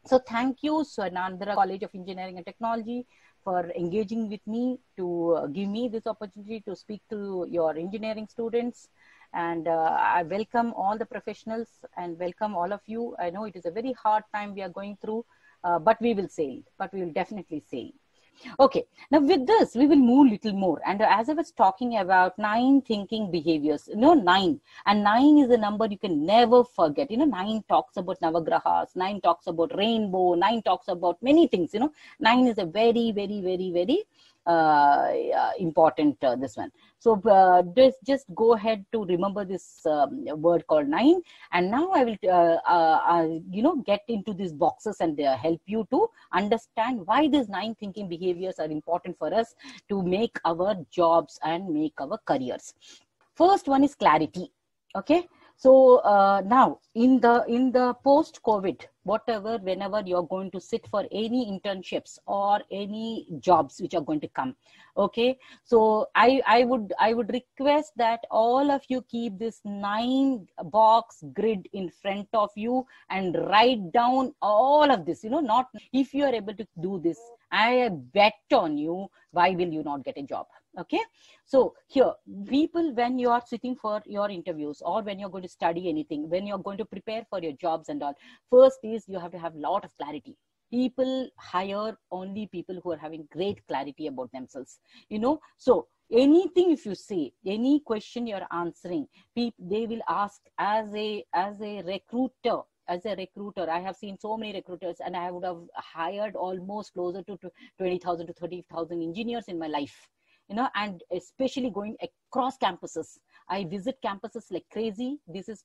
So thank you, Swarnandhara College of Engineering and Technology, for engaging with me to give me this opportunity to speak to your engineering students. And I welcome all the professionals and welcome all of you. I know it is a very hard time we are going through, but we will sail, but we will definitely sail. Okay, now with this, we will move little more. And as I was talking about 9 thinking behaviors, 9. And 9 is a number you can never forget. 9 talks about Navagrahas, 9 talks about rainbow, 9 talks about many things. 9 is a very, very, very, very important this one. So just go ahead to remember this word called 9. And now I will, get into these boxes and help you to understand why these 9 thinking behaviors are important for us to make our jobs and make our careers. First one is clarity. Okay. So now in the post-COVID, whenever you're going to sit for any internships or any jobs which are going to come, okay. So I would request that all of you keep this 9 box grid in front of you and write down all of this. Not if you are able to do this, I bet on you. Why will you not get a job? Okay. So here, people, when you are sitting for your interviews or when you're going to study anything, when you're going to prepare for your jobs and all, first is you have to have a lot of clarity. People hire only people who are having great clarity about themselves, So anything, if you say, any question you're answering, they will ask as a recruiter. As a recruiter, I have seen so many recruiters, and I would have hired almost closer to 20,000 to 30,000 engineers in my life. And especially going across campuses. I visit campuses like crazy. This is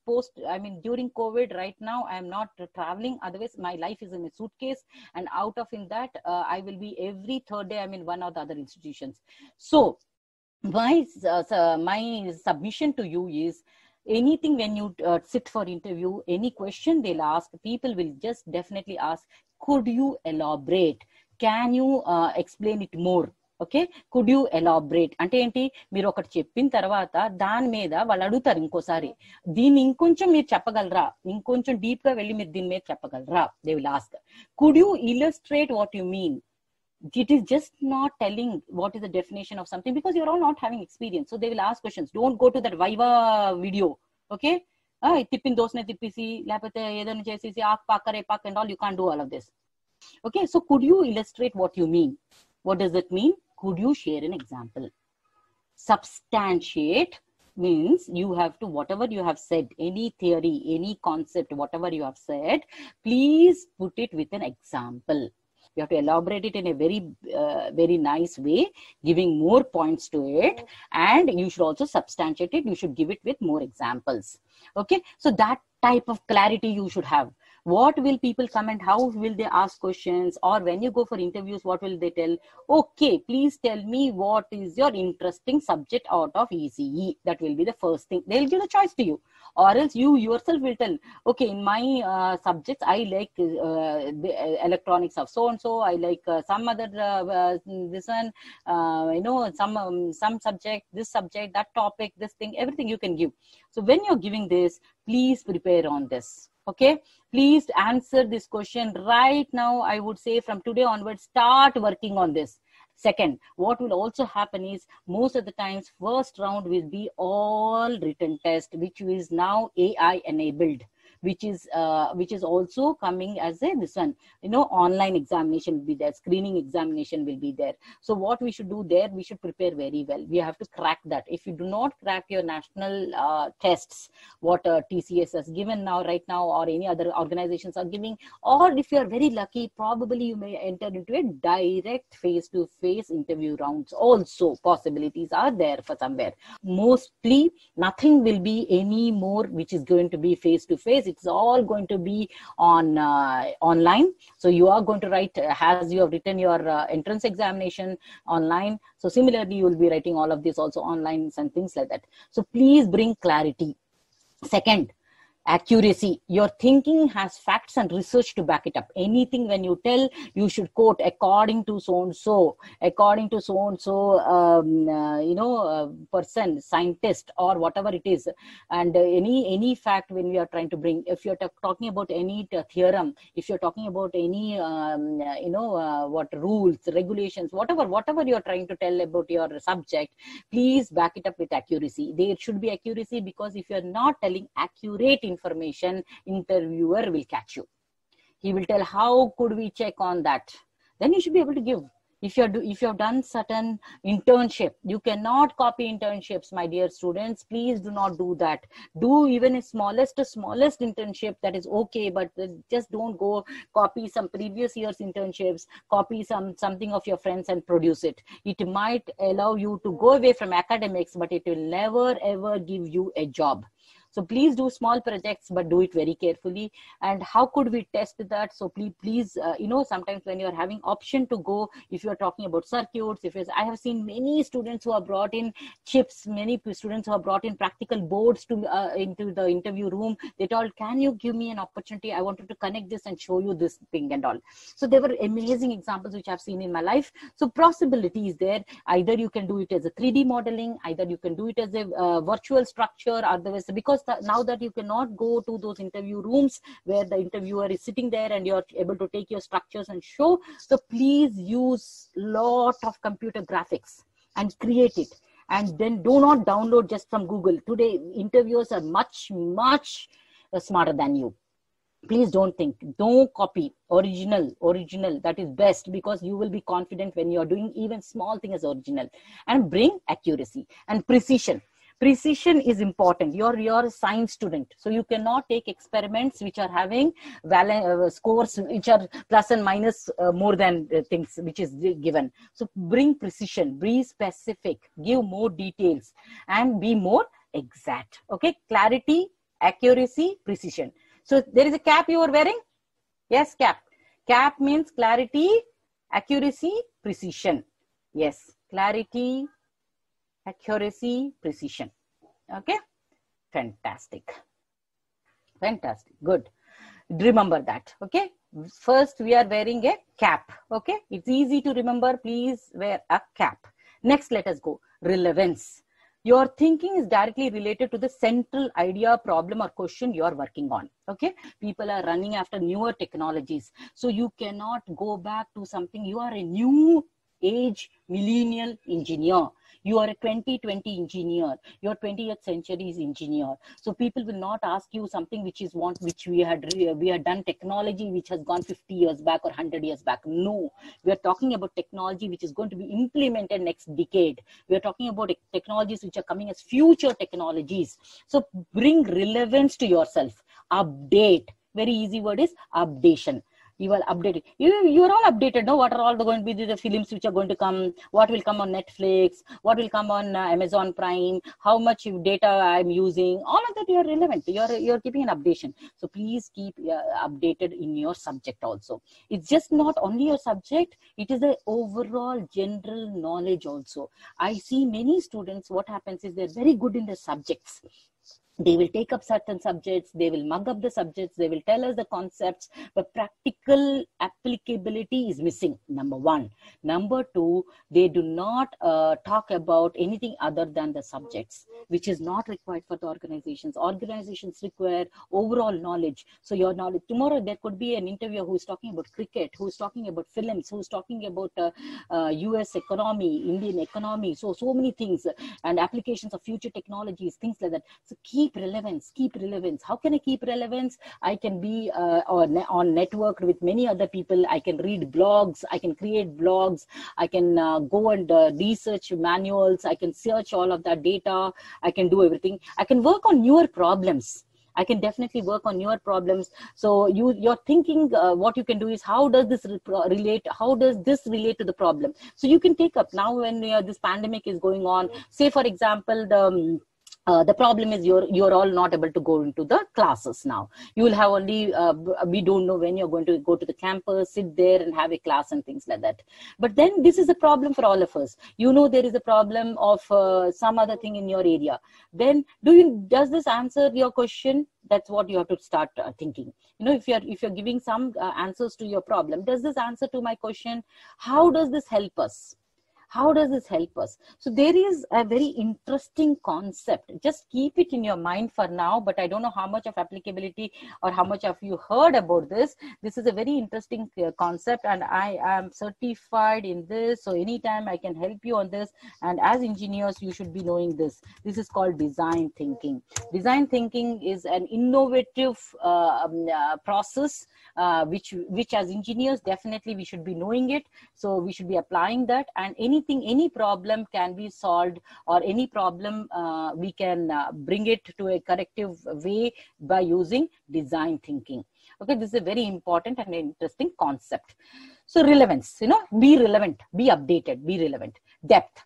during COVID. Right now, I'm not traveling. Otherwise, my life is in a suitcase. And out of that, I will be every third day, I'm in one or the other institutions. So my submission to you is, anything when you sit for interview, any question they'll ask, people will just definitely ask, could you elaborate? Can you explain it more? Okay, could you elaborate అంటే ఏంటి, మీరు ఒకటి చెప్పిన తర్వాత దాని మీద వాళ్ళు అడుగుతారు ఇంకోసారి, దీన్ని ఇంకొంచెం మీరు చెప్పగలరా, ఇంకొంచెం డీప్ గా వెళ్ళి మీరు దీని మీద చెప్పగలరా, they will ask. Could you illustrate what you mean? It is just not telling what is the definition of something, because you're all not having experience. So they will ask questions. Don't go to that Viva video. Okay, tippin dosne tippisi lapate edana chesisi aak pakare pak and all, you can't do all of this. Okay, so could you illustrate what you mean? What does it mean? Could you share an example? Substantiate means you have to, whatever you have said, any theory, any concept, whatever you have said, please put it with an example. You have to elaborate it in a very, very nice way, giving more points to it. And you should also substantiate it. You should give it with more examples. Okay. So that type of clarity you should have. What will people comment? How will they ask questions? Or when you go for interviews, what will they tell? Okay, please tell me what is your interesting subject out of ECE. That will be the first thing. They'll give the choice to you. Or else you yourself will tell, okay, in my subjects, I like the electronics of so-and-so. I like some other, this one, some subject, this subject, that topic, this thing, everything you can give. So when you're giving this, please prepare on this. Okay, please answer this question right now. I would say from today onwards, start working on this. Second, what will also happen is, most of the times, first round will be all written test, which is now AI enabled, which is also coming as this one, online examination will be there, screening examination will be there. So what we should do there, we should prepare very well. We have to crack that. If you do not crack your national tests, what TCS has given right now, or any other organizations are giving, or if you are very lucky, probably you may enter into a direct face-to-face interview rounds. Also, possibilities are there for somewhere. Mostly, nothing will be any more which is going to be face-to-face. It's all going to be on online. So you are going to write, as you have written your entrance examination online. So similarly, you will be writing all of this also online and things like that. So please bring clarity. Second, Accuracy. Your thinking has facts and research to back it up. Anything when you tell, you should quote according to so and so, according to so and so, person, scientist, or whatever it is. And any fact when we are trying to bring, if you're talking about any theorem, if you're talking about any what rules, regulations, whatever you're trying to tell about your subject, please back it up with accuracy. There should be accuracy, because if you're not telling accurate information, interviewer will catch you. He will tell, how could we check on that? Then you should be able to give. If you have done certain internship, you cannot copy internships, my dear students. Please do not do that. Do even a smallest internship, that is okay, but just don't go copy some previous year's internships, copy something of your friends and produce it. It might allow you to go away from academics, but it will never ever give you a job. So please do small projects, but do it very carefully. And how could we test that? So please, sometimes when you're having option to go, if you're talking about circuits, I have seen many students who have brought in chips, many students who have brought in practical boards into the interview room. They told, can you give me an opportunity? I wanted to connect this and show you this thing and all. So there were amazing examples which I've seen in my life. So possibility is there. Either you can do it as a 3D modeling, either you can do it as a virtual structure, otherwise, because now that you cannot go to those interview rooms where the interviewer is sitting there and you're able to take your structures and show. So please use lot of computer graphics and create it. And then do not download just from Google. Today, interviewers are much smarter than you. Please don't copy. Original, that is best, because you will be confident when you're doing even small thing as original. And bring accuracy and precision. Precision is important. You're a science student, so you cannot take experiments which are having scores which are plus and minus more than things which is given. So bring precision, be specific, give more details, and be more exact. Okay, clarity, accuracy, precision. So there is a cap you are wearing? Yes, cap. Cap means clarity, accuracy, precision. Yes, clarity, accuracy, precision. Okay, fantastic, good. Remember that. Okay, first we are wearing a cap. Okay, it's easy to remember. Please wear a cap. Next, let us go. Relevance. Your thinking is directly related to the central idea, problem, or question you are working on. Okay, people are running after newer technologies, so you cannot go back to something. You are a new age millennial engineer. You are a 2020 engineer. Your 20th century's engineer. So people will not ask you something which we had done technology which has gone 50 years back or 100 years back. No, we are talking about technology which is going to be implemented next decade. We are talking about technologies which are coming as future technologies. So bring relevance to yourself. Update. Very easy word is updation. You are updated. You are all updated. No, what are all going to be the films which are going to come? What will come on Netflix? What will come on Amazon Prime? How much data I'm using? All of that you are relevant. You're keeping an updation. So please keep updated in your subject also. It's just not only your subject. It is the overall general knowledge also. I see many students. What happens is they're very good in the subjects. They will take up certain subjects, they will mug up the subjects, they will tell us the concepts, but practical applicability is missing, number one. Number two, they do not talk about anything other than the subjects, which is not required for the organizations. Organizations require overall knowledge. So your knowledge, tomorrow there could be an interviewer who is talking about cricket, who is talking about films, who is talking about US economy, Indian economy, so many things, and applications of future technologies, things like that. So keep relevance. How can I keep relevance? I can be on network with many other people. I can read blogs. I can create blogs. I can go and research manuals. I can search all of that data. I can do everything. I can work on newer problems. I can definitely work on newer problems. So you're thinking what you can do is, how does this relate? How does this relate to the problem? So you can take up now when this pandemic is going on. Say, for example, The problem is you're all not able to go into the classes now. You will have only we don't know when you're going to go to the campus, sit there and have a class and things like that. But then this is a problem for all of us. You know, there is a problem of some other thing in your area. Then does this answer your question? That's what you have to start thinking. You know, if you're giving some answers to your problem, does this answer to my question? How does this help us? How does this help us? So there is a very interesting concept. Just keep it in your mind for now, but I don't know how much of applicability or how much of you heard about this. This is a very interesting concept, and I am certified in this. So anytime I can help you on this. And as engineers, you should be knowing this. This is called design thinking. Design thinking is an innovative process, which as engineers, definitely we should be knowing it. So we should be applying that, and any problem can be solved, or any problem we can bring it to a corrective way by using design thinking. Okay, this is a very important and interesting concept. So relevance, you know, be relevant, be updated, be relevant. Depth.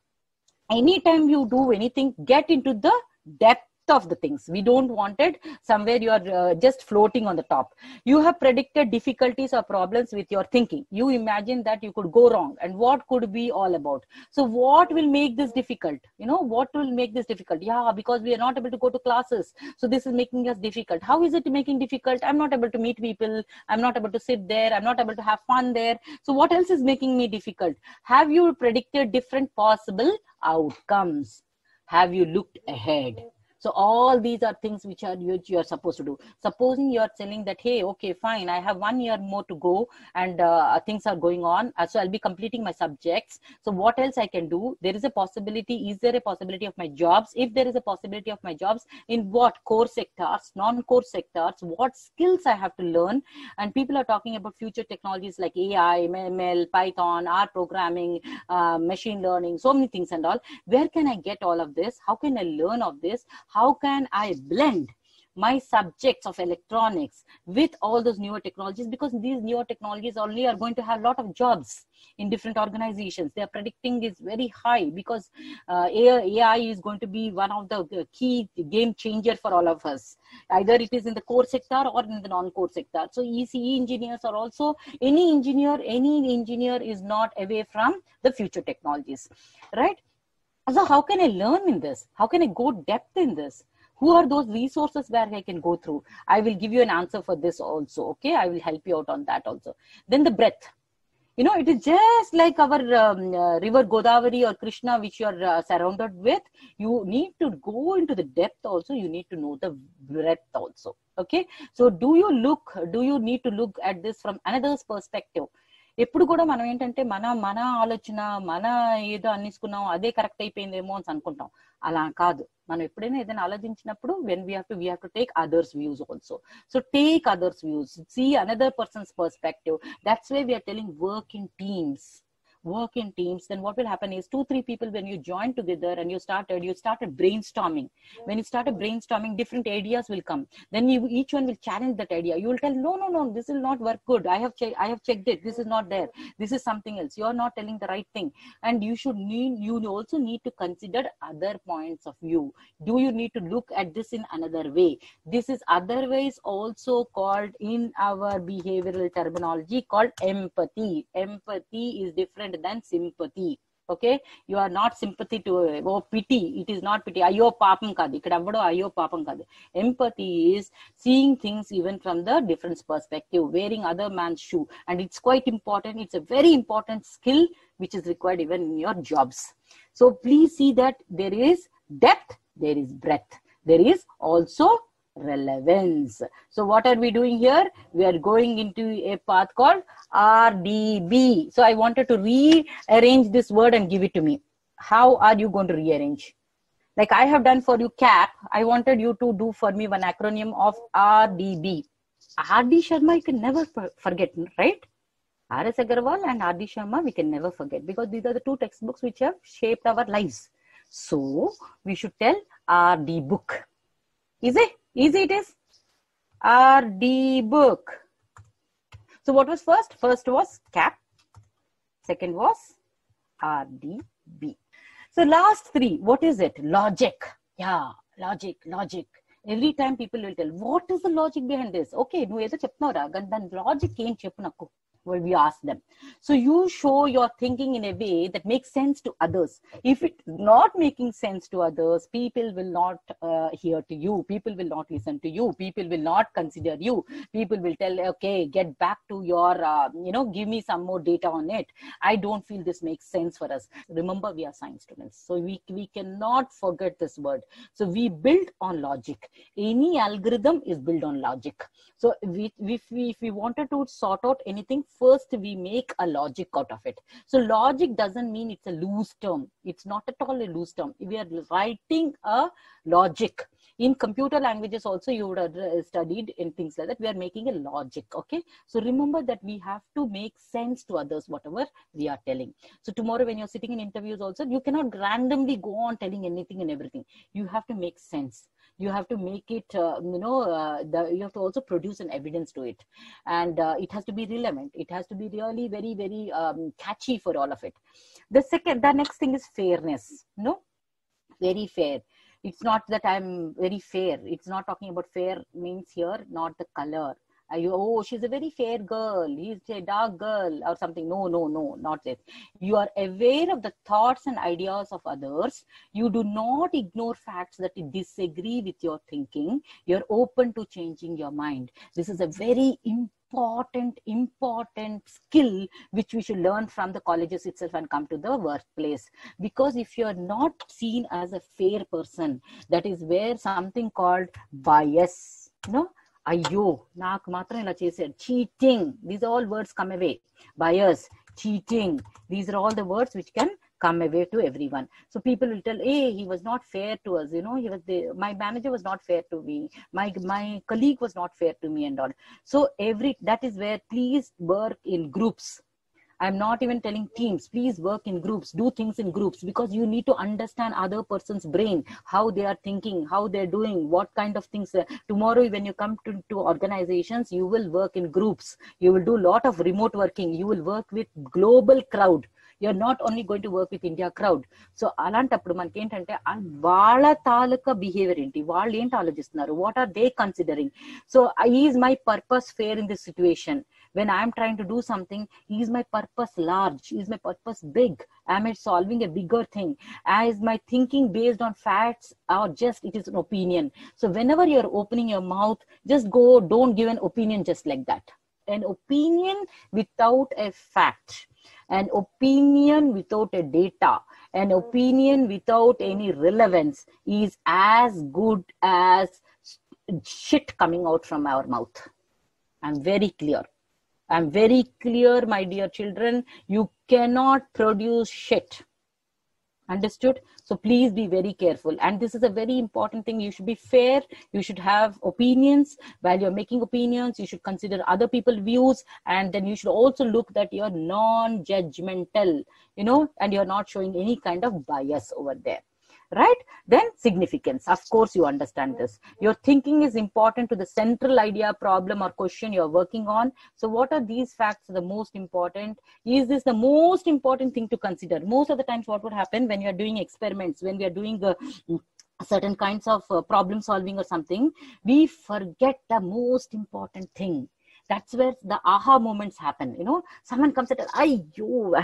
Anytime you do anything, get into the depth of the things. We don't want it somewhere you are just floating on the top. You have predicted difficulties or problems with your thinking. You imagine that you could go wrong, and what could be all about. So what will make this difficult? You know, what will make this difficult? Yeah, because we are not able to go to classes, so this is making us difficult. How is it making difficult? I'm not able to meet people, I'm not able to sit there, I'm not able to have fun there. So what else is making me difficult? Have you predicted different possible outcomes? Have you looked ahead? So all these are things which you are supposed to do. Supposing you are telling that, hey, okay, fine, I have 1 year more to go, and things are going on. So I'll be completing my subjects. So what else I can do? There is a possibility. Is there a possibility of my jobs? If there is a possibility of my jobs, in what core sectors, non-core sectors, what skills I have to learn? And people are talking about future technologies like AI, ML, Python, R programming, machine learning, so many things and all. Where can I get all of this? How can I learn of this? How can I blend my subjects of electronics with all those newer technologies? Because these newer technologies only are going to have a lot of jobs in different organizations. They are predicting is very high, because AI is going to be one of the key game changer for all of us. Either it is in the core sector or in the non-core sector. So ECE engineers are also, any engineer is not away from the future technologies, right? So how can I learn in this? How can I go depth in this? Who are those resources where I can go through? I will give you an answer for this also. Okay, I will help you out on that also. Then the breadth. You know, it is just like our river Godavari or Krishna, which you are surrounded with. You need to go into the depth also. You need to know the breadth also. Okay, so do you need to look at this from another's perspective? ఎప్పుడు కూడా మనం ఏంటంటే మన ఆలోచన, మన ఏదో అన్నిసుకున్నాం, అదే correct అయిపోయిందేమో అని అనుకుంటాం. అలా కాదు. మనం ఎప్పుడైనా ఏదైనా ఆలోచించినప్పుడు we have to take others views also. So take others views, see another person's perspective. That's why we are telling work in teams. Then what will happen is 2-3 people, when you join together and you started brainstorming. When you started brainstorming, different ideas will come. Then each one will challenge that idea. You will tell, no, this will not work good. I have checked it. This is not there. This is something else. You are not telling the right thing. And you also need to consider other points of view. Do you need to look at this in another way? This is otherwise also called, in our behavioral terminology, called empathy. Empathy is different than sympathy. Okay, you are not sympathy to pity. It is not pity. Ayyo papam kadu ikkada avvado ayyo papam kadu. Empathy is seeing things even from the different perspective, wearing other man's shoe, and it's quite important. It's a very important skill which is required even in your jobs. So please see that there is depth, there is breadth, there is also relevance. So what are we doing here? We are going into a path called RDB. So I wanted to rearrange this word and give it to me. How are you going to rearrange? Like I have done for you CAP, I wanted you to do for me one acronym of RDB. RD Sharma, you can never forget, right? R.S. Agarwal and R.D. Sharma, we can never forget, because these are the two textbooks which have shaped our lives. So we should tell RD book. Easy it is. RD book. So what was first? First was CAP. Second was RDB. So last three, what is it? Logic. Yeah, Logic. Every time people will tell, what is the logic behind this? Okay, no edo cheptnavra, then logic em cheppu naku. Well, we ask them. So you show your thinking in a way that makes sense to others. If it's not making sense to others, people will not hear to you. People will not listen to you. People will not consider you. People will tell, okay, get back to your, give me some more data on it. I don't feel this makes sense for us. Remember, we are science students. So we cannot forget this word. So we build on logic. Any algorithm is built on logic. So if we wanted to sort out anything, first we make a logic out of it. So logic doesn't mean it's a loose term. It's not at all a loose term. We are writing a logic. In computer languages also, you would have studied in things like that. We are making a logic. Okay. So remember that we have to make sense to others, whatever we are telling. So tomorrow when you're sitting in interviews also, you cannot randomly go on telling anything and everything. You have to make sense. You have to make it, you have to also produce an evidence to it. And it has to be relevant. It has to be really very, very catchy for all of it. The next thing is fairness. No, very fair. It's not that I'm very fair. It's not talking about fair means here, not the color. She's a very fair girl, he's a dark girl or something. No, not this. You are aware of the thoughts and ideas of others. You do not ignore facts that disagree with your thinking. You're open to changing your mind. This is a very important skill which we should learn from the colleges itself and come to the workplace. Because if you're not seen as a fair person, that is where something called bias, అయ్యో నాకు మాత్రం ఇలా చేశాడు, cheating, these all words come away. Bias, cheating, these are all the words which can come away to everyone. So people will tell, hey, he was not fair to us, my manager was not fair to me, my colleague was not fair to me and all. So that is where please work in groups. I'm not even telling teams. Please work in groups. Do things in groups, because you need to understand other person's brain, how they are thinking, how they're doing, what kind of things. Tomorrow, when you come to organizations, you will work in groups. You will do a lot of remote working. You will work with global crowd. You're not only going to work with India crowd. So అలాంటప్పుడు మనకి ఏంటంటే వాళ్ళ తాలూకా behaviour ఏంటి, వాళ్ళు ఏంటి ఆలోచిస్తున్నారు, what are they considering. So is my purpose fair in this situation? When I'm trying to do something, is my purpose large? Is my purpose big? Am I solving a bigger thing? Is my thinking based on facts or just it is an opinion? So whenever you're opening your mouth, just go, don't give an opinion just like that. An opinion without a fact, an opinion without a data, an opinion without any relevance is as good as shit coming out from our mouth. I'm very clear, my dear children. You cannot produce shit. Understood? So please be very careful. And this is a very important thing. You should be fair. You should have opinions. While you're making opinions, you should consider other people's views. And then you should also look that you're non-judgmental, and you're not showing any kind of bias over there. Right? Then significance. Of course, you understand this. Your thinking is important to the central idea, problem, or question you're working on. So what are these facts the most important? Is this the most important thing to consider? Most of the times what would happen when you're doing experiments, when we are doing certain kinds of problem solving or something, we forget the most important thing. That's where the aha moments happen. Someone comes at, I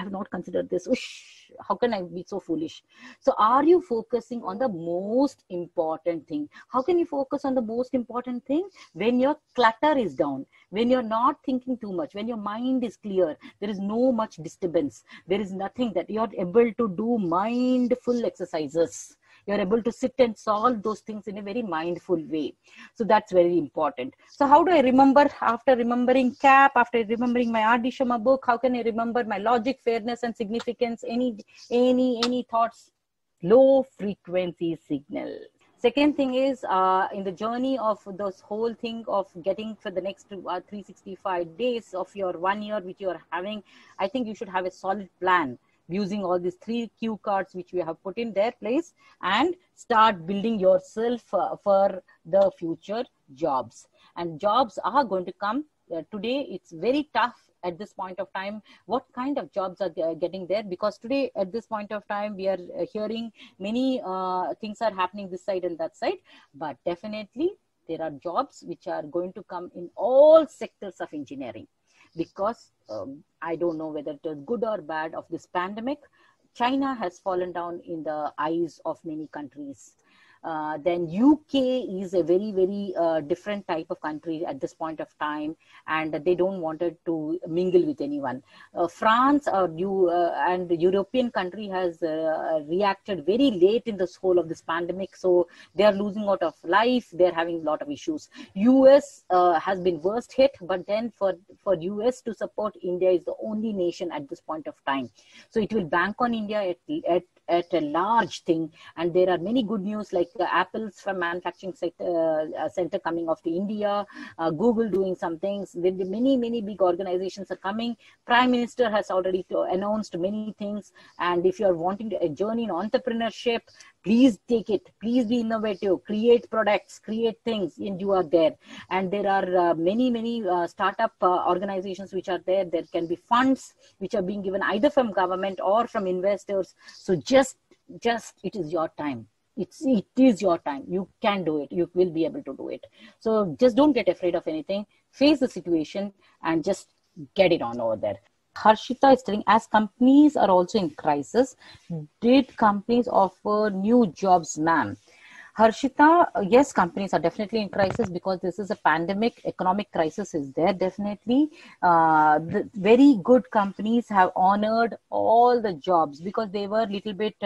have not considered this. Ush, how can I be so foolish? So are you focusing on the most important thing? How can you focus on the most important thing? When your clutter is down, when you're not thinking too much, when your mind is clear, there is no much disturbance. There is nothing that you're able to do mindful exercises. You're able to sit and solve those things in a very mindful way. So that's very important. So how do I remember? After remembering CAP, after remembering my R.D. Sharma book, how can I remember my logic, fairness, and significance? Any thoughts? Low frequency signal. Second thing is, in the journey of this whole thing of getting for the next 365 days of your 1 year which you are having, I think you should have a solid plan using all these 3 cue cards which we have put in their place, and start building yourself for the future jobs. And jobs are going to come. Today it's very tough at this point of time, what kind of jobs are getting there? Because today at this point of time, we are hearing many things are happening this side and that side, but definitely there are jobs which are going to come in all sectors of engineering. Because I don't know whether it was good or bad of this pandemic, China has fallen down in the eyes of many countries. Then UK is a very, very different type of country at this point of time, and they don't wanted to mingle with anyone. France and European country has reacted very late in this whole of this pandemic, so they are losing out of life. They are having a lot of issues. US has been worst hit, but then for US to support India is the only nation at this point of time. So it will bank on India at a large thing, and there are many good news like Apple's from manufacturing center coming off to India, Google doing some things. Many big organizations are coming. Prime Minister has already announced many things, and if you are wanting a journey in entrepreneurship, please take it. Please be innovative, create products, create things, and you are there. And there are many startup organizations which are there. There can be funds which are being given either from government or from investors. So just it is your time. It is your time. You can do it. You will be able to do it. So just don't get afraid of anything. Face the situation and just get it on over there. Harshita is telling, as companies are also in crisis, did companies offer new jobs, ma'am? Harshita, yes, companies are definitely in crisis because this is a pandemic. Economic crisis is there, definitely. The very good companies have honored all the jobs because they were a little bit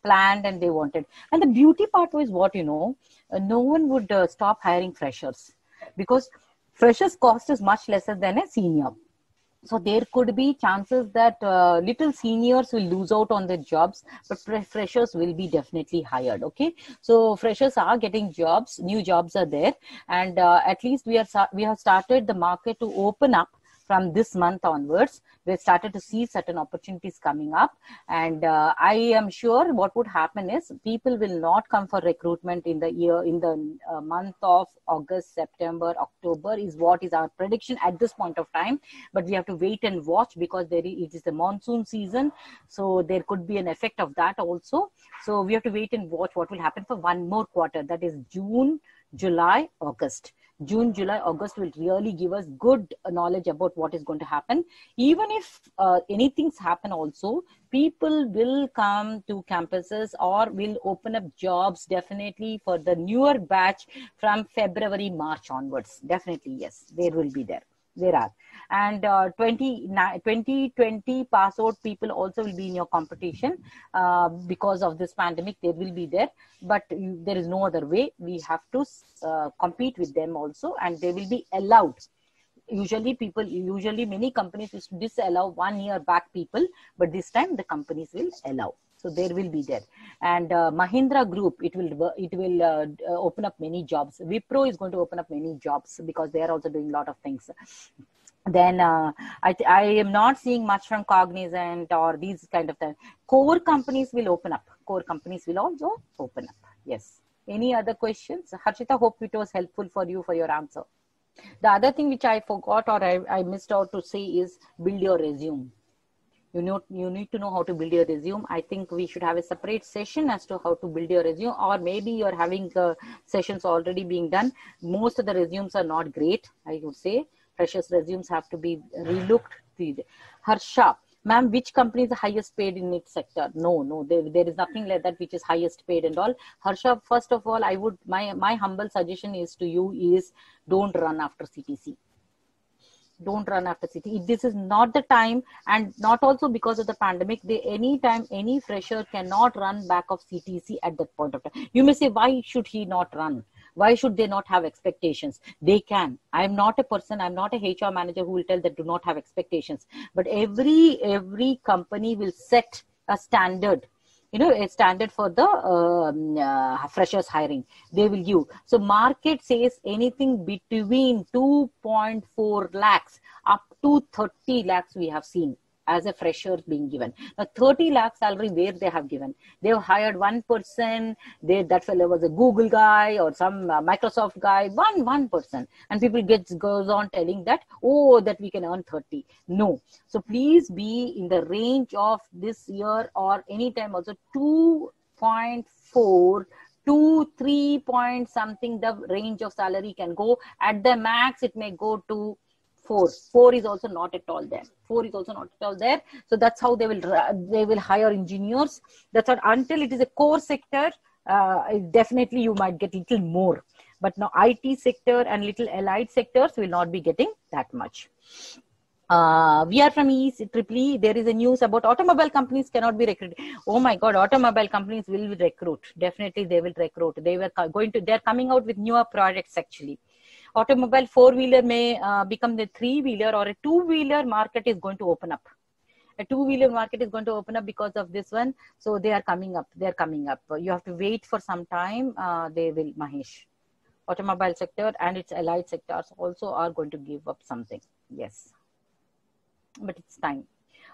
planned and they wanted. And the beauty part was what, no one would stop hiring freshers because freshers cost is much lesser than a senior. So there could be chances that little seniors will lose out on their jobs, but freshers will be definitely hired. Okay, so freshers are getting jobs, new jobs are there, and at least we have started the market to open up from this month onwards. We started to see certain opportunities coming up, and I am sure what would happen is people will not come for recruitment in the month of August, September, October is what is our prediction at this point of time. But we have to wait and watch because it is the monsoon season, so there could be an effect of that also. So we have to wait and watch what will happen for one more quarter, that is June, July, August. June, July, August will really give us good knowledge about what is going to happen. Even if anything's happen also, people will come to campuses or will open up jobs definitely for the newer batch from February, March onwards. Definitely, yes, there will be there. There are. And 2020 pass out people also will be in your competition because of this pandemic. They will be there, but there is no other way. We have to compete with them also, and they will be allowed. Usually many companies used to disallow 1 year back people, but this time the companies will allow. So there will be there. And Mahindra Group, it will open up many jobs. Wipro is going to open up many jobs because they are also doing a lot of things. Then I am not seeing much from Cognizant or these kind of things. Core companies will open up. Core companies will also open up. Yes. Any other questions? Harshita, hope it was helpful for you for your answer. The other thing which I forgot or I missed out to say is build your resume. You need to know how to build your resume. I think we should have a separate session as to how to build your resume, or maybe you're having sessions already being done. Most of the resumes are not great, I would say. Freshers' resumes have to be relooked. Harsha, ma'am, which company is the highest paid in its sector? No, there is nothing like that which is highest paid and all. Harsha, first of all, my humble suggestion is to you is don't run after CTC. Don't run after CTC. This is not the time, and not also because of the pandemic. Anytime any fresher cannot run back of CTC at that point of time. You may say, why should he not run? Why should they not have expectations? They can. I'm not a person, I'm not a HR manager who will tell that do not have expectations. But every company will set a standard, a standard for the freshers hiring. They will give. So market says anything between 2.4 lakhs up to 30 lakhs we have seen. as a fresher being given. Now 30 lakh salary where they have given. They've hired one person, that fellow was a Google guy or some Microsoft guy, one person. And people goes on telling that, oh, that we can earn 30. No. So please be in the range of this year or anytime also 2.4 to 3 point something, the range of salary can go. At the max, it may go to 4. 4 is also not at all there. 4 is also not at all there. So that's how they will hire engineers. That's what, until it is a core sector, definitely you might get little more. But now IT sector and little allied sectors will not be getting that much. We are from EEE. There is a news about automobile companies cannot be recruited. Oh my God, automobile companies will recruit. Definitely they will recruit. They're coming out with newer products actually. Automobile 4-wheeler may become the 3-wheeler, or a 2-wheeler market is going to open up. A 2-wheeler market is going to open up because of this one. So they are coming up. They are coming up. You have to wait for some time. They will, Mahesh. Automobile sector and its allied sectors also are going to give up something. Yes. But it's time.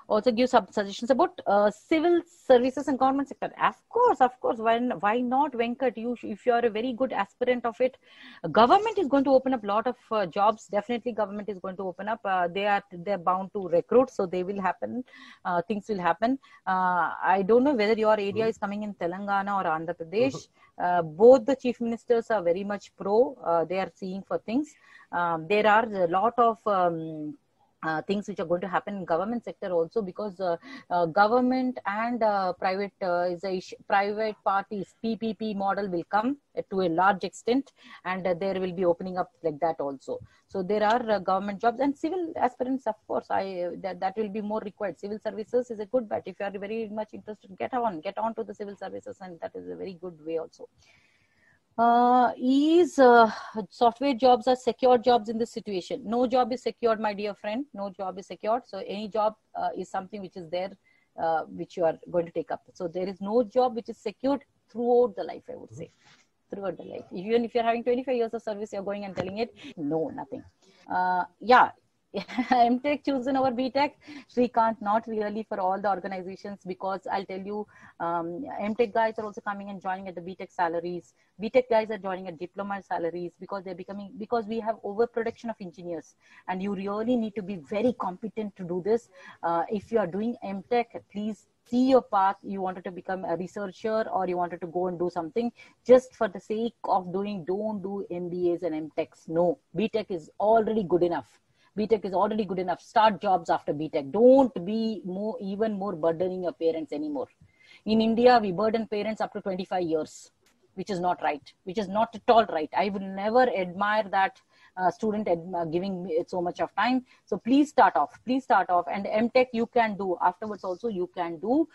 Also give some suggestions about civil services and government sector. Of course. Why not, Venkat? If you are a very good aspirant of it, government is going to open up a lot of jobs. Definitely, government is going to open up. They're bound to recruit, so they will happen. Things will happen. I don't know whether your area is coming in Telangana or Andhra Pradesh. Both the chief ministers are very much pro. They are seeing for things. There are a lot of things which are going to happen in government sector also, because government and private parties PPP model will come to a large extent, and there will be opening up like that also. So there are government jobs and civil aspirants, of course. That will be more required. Civil services is a good bet. If you are very much interested, get on to the civil services, and that is a very good way also. Software jobs are secure jobs in this situation? No job is secured, my dear friend. No job is secured. So any job is something which is there, which you are going to take up. So there is no job which is secured throughout the life, I would say. Throughout the life. Even if you're having 25 years of service, you're going and telling it, no, nothing. Yeah. MTech chosen over BTech, Srikanth, not really for all the organizations, because I'll tell you, MTech guys are also coming and joining at the BTech salaries. BTech guys are joining at diploma salaries, because because we have overproduction of engineers, and you really need to be very competent to do this. If you are doing MTech, please see your path. You wanted to become a researcher, or you wanted to go and do something just for the sake of doing. Don't do MBAs and MTechs. No, BTech is already good enough. BTech is already good enough. Start jobs after BTech. Don't be even more burdening your parents anymore. In India, we burden parents up to 25 years, which is not right, which is not at all right. I would never admire that student giving me so much of time. So please start off. And MTech you can do. Afterwards also you can do,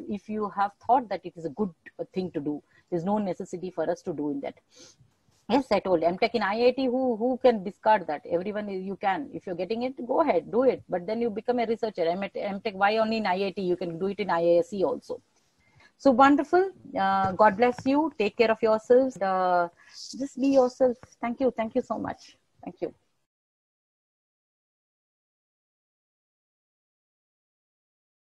if you have thought that it is a good thing to do. There's no necessity for us to do in that. Yes, I told MTech in IIT, who can discard that? Everyone, you can. If you're getting it, go ahead, do it. But then you become a researcher. MTech, why only in IIT? You can do it in IISc also. So wonderful. God bless you. Take care of yourselves. Just be yourself. Thank you. Thank you so much. Thank you.